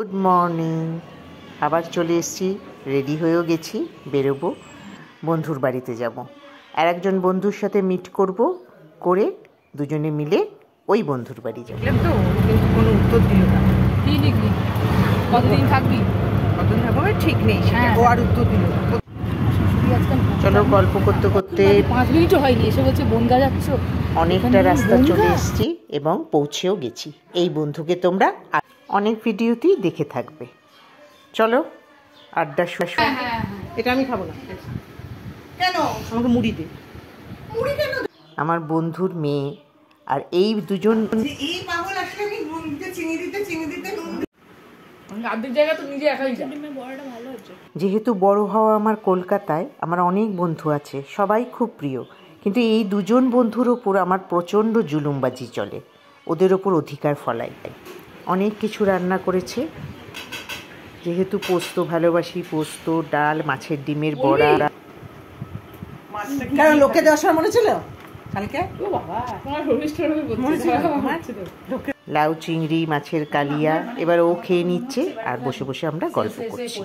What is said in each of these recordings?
Good morning. আবার চলে এসেছি, রেডি হয়েও গেছি, বেরোবো, বন্ধুর বাড়িতে যাব। আর একজন বন্ধুর সাথে মিট করব, করে দুজনে মিলে ওই বন্ধুর বাড়ি যাব। তো কিন্তু কোনো উত্তর দিল না। কি লিখলি? কতদিন থাকবি? কতদিন থাকবো ঠিক নেই, ও আর উত্তর দিল না। চলো, গল্প করতে করতে 5 মিনিটও হয়নি, এসে বলছে বনগা যাচ্ছ। অনেকটা রাস্তা চলে এসেছি এবং পৌঁছেও গেছি। এই বন্ধুকে তোমরা অনেক ভিডিওতেই দেখে থাকবে। চলো আড্ডা শুরু। এটা আমি খাবো না। কেন? আমাকে মুড়ি দে। মুড়ি কেন? আমার বন্ধুর মেয়ে আর এই দুজন। এই পাগল আসলে আমি নুন দিতে চিনি দিতে নুন আর্ধেক জায়গা তো নিজে একাই যা। বড়টা ভালো হচ্ছে। যেহেতু বড় হওয়া আমার কলকাতায়, আমার অনেক বন্ধু আছে, সবাই খুব প্রিয়, কিন্তু এই দুজন বন্ধুর ওপর আমার প্রচণ্ড জুলুমবাজি চলে, ওদের ওপর অধিকার ফলাই। অনেক কিছু রান্না করেছে, যেহেতু পোস্ত ভালোবাসি, পোস্ত, ডাল, মাছের ডিমের বড়া। কারণ লোকে দেওয়ার সময় মনে ছিল কালকে লাউ চিংড়ি, মাছের কালিয়া। এবার ও খেয়ে নিচ্ছে আর বসে বসে আমরা গল্প করছি।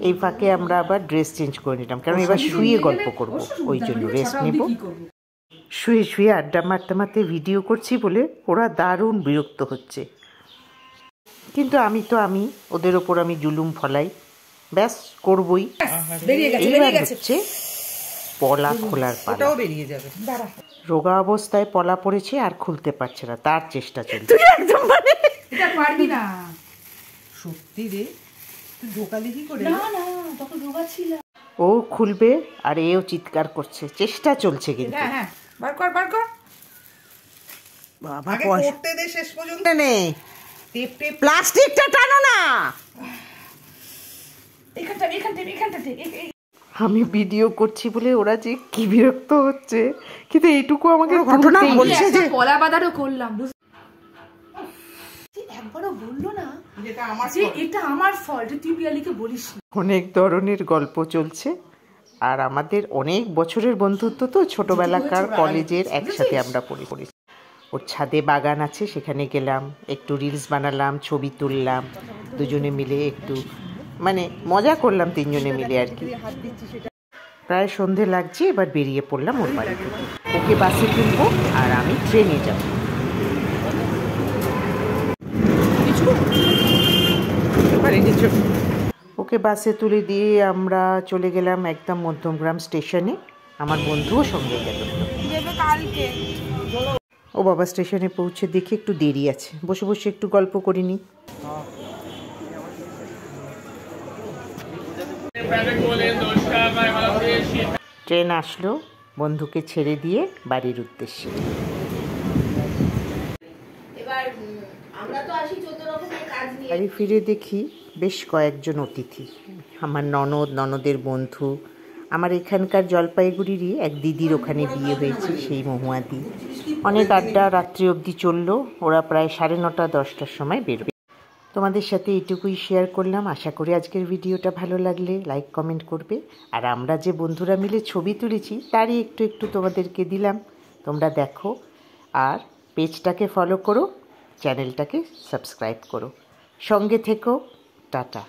এই ফাঁকে আমরা আবার ড্রেস চেঞ্জ করে নিলাম, কারণ এবার শুয়ে গল্প করব, ওই জন্য রেস্ট নেব। শুয়ে শুয়ে আড্ডা মারতে মারতে ভিডিও করছি বলে ওরা দারুণ বিরক্ত হচ্ছে, কিন্তু আমি ওদের ওপর আমি জুলুম ফলাই, ব্যাস করবই। এইবার হচ্ছে পলা খোলার পালা। বেরিয়ে যাবে। রোগা অবস্থায় পলা পড়েছে আর খুলতে পারছে না, তার চেষ্টা চলছে। একদম এটা পারবি না সত্যি রে, তুই ঢোকালি কি করে? না না, তখন রোগা ছিল। ও খুলবে আর এও চিৎকার করছে, চেষ্টা চলছে কিন্তু। হ্যাঁ, বার কর বাবা, করতে দে শেষ পর্যন্ত। নে প্লাস্টিকটা টানো না। এখানটা আমি ভিডিও করছি বলে ওরা যে কি বিরক্ত হচ্ছে, কিন্তু এইটুকু আমাকে ঘটনা বলছে যে কলা বাদারও করলাম। একবারও বললো না যে এটা আমার ফল্ট, তুই পিয়ালিকে বলিস। অনেক ধরনের গল্প চলছে, আর আমাদের অনেক বছরের বন্ধুত্ব তো, ছোটবেলাকার কলেজের একসাথে আমরা পড়েছি। ওর ছাদে বাগান আছে, সেখানে গেলাম, একটু রিলস বানালাম, ছবি তুললাম, দুজনে মিলে একটু মানে মজা করলাম, তিনজনে মিলে আর কি। প্রায় সন্ধে লাগছে, এবার বেরিয়ে পড়লাম ওর বাড়ি থেকে। ওকে বাসে তুলবো আর আমি ট্রেনে যাব। ওকে বাসে তুলে দিয়ে আমরা চলে গেলাম একদম মধ্যমগ্রাম স্টেশনে। আমার বন্ধুও সঙ্গে গেল। ও বাবা, স্টেশনে পৌঁছে দেখি একটু দেরি আছে, বসে বসে একটু গল্প করিনি। ট্রেন আসলো, বন্ধুকে ছেড়ে দিয়ে বাড়ির উদ্দেশ্যে। বাড়ি ফিরে দেখি বেশ কয়েকজন অতিথি, আমার ননদের বন্ধু, আমার এখানকার জলপাইগুড়িরই এক দিদির ওখানে বিয়ে হয়েছে, সেই মহুয়াদি। অনেক আড্ডা রাত্রি অবধি চললো, ওরা প্রায় 9:30 10টার সময় বেরোবে। তোমাদের সাথে এইটুকুই শেয়ার করলাম। আশা করি আজকের ভিডিওটা ভালো লাগলে লাইক কমেন্ট করবে। আর আমরা যে বন্ধুরা মিলে ছবি তুলেছি তারই একটু তোমাদেরকে দিলাম, তোমরা দেখো। আর পেজটাকে ফলো করো, চ্যানেলটাকে সাবস্ক্রাইব করো, সঙ্গে থেকো। টাটা।